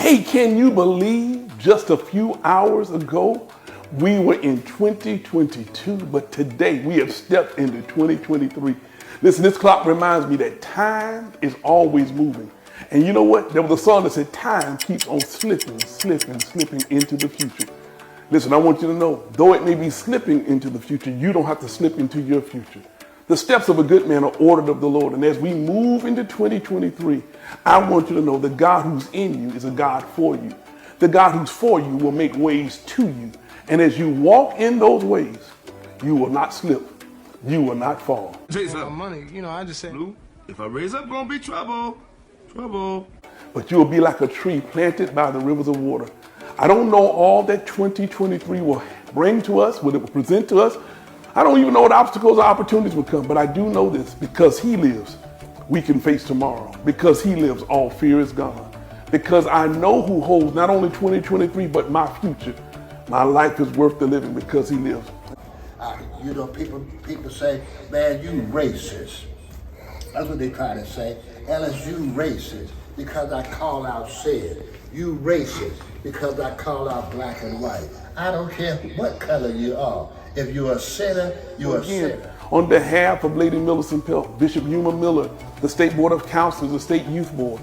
Hey, can you believe just a few hours ago we were in 2022, but today we have stepped into 2023. Listen, this clock reminds me that time is always moving. And you know what? There was a song that said time keeps on slipping, slipping, slipping into the future. Listen, I want you to know, though it may be slipping into the future, you don't have to slip into your future. The steps of a good man are ordered of the Lord. And as we move into 2023, I want you to know the God who's in you is a God for you. The God who's for you will make ways to you. And as you walk in those ways, you will not slip. You will not fall. Money, I just said, Blue, if I raise up, gonna be trouble. Trouble. But you will be like a tree planted by the rivers of water. I don't know all that 2023 will bring to us, what it will present to us. I don't even know what obstacles or opportunities will come, but I do know this: because He lives, we can face tomorrow. Because He lives, all fear is gone. Because I know who holds not only 2023, but my future. My life is worth the living because He lives. People say, man, you racist. That's what they try to say. Ellis, you racist because I call out sin. You racist because I call out black and white. I don't care what color you are. If you're a sinner, you're a sinner. On behalf of Lady Millicent Pelt, Bishop Yuma Miller, the State Board of Counselors, the State Youth Board,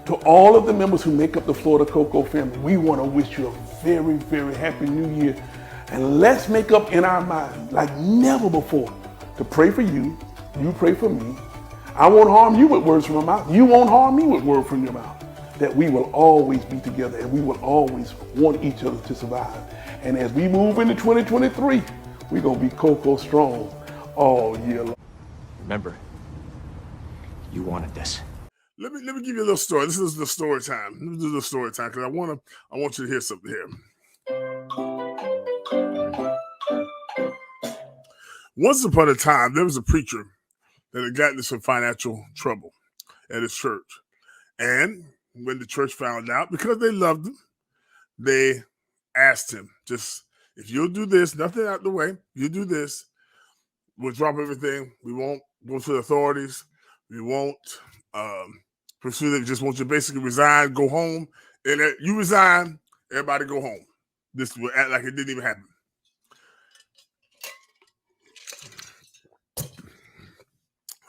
to all of the members who make up the Florida Cocoa family, we want to wish you a very, very happy new year. And let's make up in our mind, like never before, to pray for you. You pray for me. I won't harm you with words from my mouth. You won't harm me with words from your mouth. That we will always be together and we will always want each other to survive. And as we move into 2023, we're going to be Cocoa strong all year long. Remember, you wanted this. Let me give you a little story. This is the story time. Let me do the story time because I want you to hear something here. Once upon a time, there was a preacher that had gotten into some financial trouble at his church. And when the church found out, because they loved him, they asked him, just, if you'll do this, nothing out the way, you do this, we'll drop everything. We won't go to the authorities. We won't pursue that. We just want you to basically resign, go home. And you resign, everybody go home. This will act like it didn't even happen.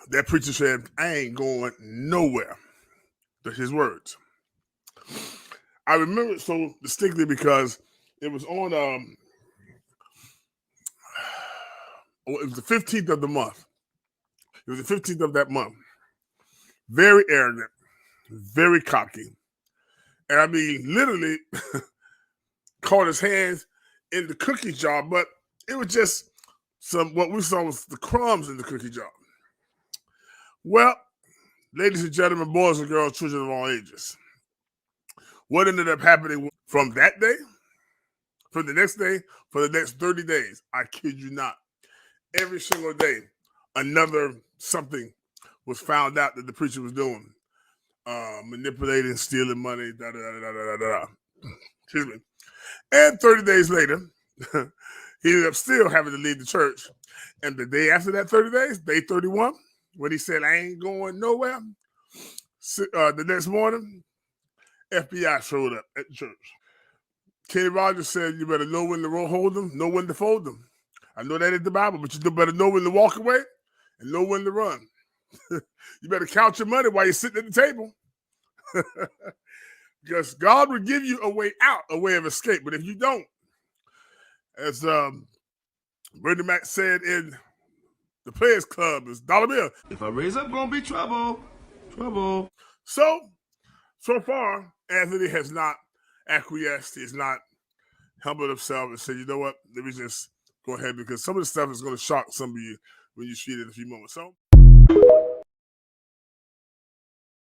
That preacher said, I ain't going nowhere. That's his words. I remember it so distinctly because it was on, it was the 15th of the month. It was the 15th of that month. Very arrogant, very cocky. And I mean, literally caught his hands in the cookie jar, but it was just what we saw was the crumbs in the cookie jar. Well, ladies and gentlemen, boys and girls, children of all ages, what ended up happening from that day, from the next day, for the next 30 days, I kid you not, every single day, another something was found out that the preacher was doing, manipulating, stealing money, Excuse me. And 30 days later, he ended up still having to leave the church. And the day after that 30 days, day 31, when he said, I ain't going nowhere, the next morning, FBI showed up at the church. Kenny Rogers said, you better know when to hold them, know when to fold them. I know that in the Bible, but you better know when to walk away and know when to run. You better count your money while you're sitting at the table. Because God will give you a way out, a way of escape. But if you don't, as Bernie Mac said in the Players Club, is dollar bill. If I raise up, gonna be trouble. Trouble. So far, Anthony has not acquiesced. He's not humbled himself and said, you know what, let me just go ahead, because some of the stuff is going to shock some of you when you see it in a few moments. So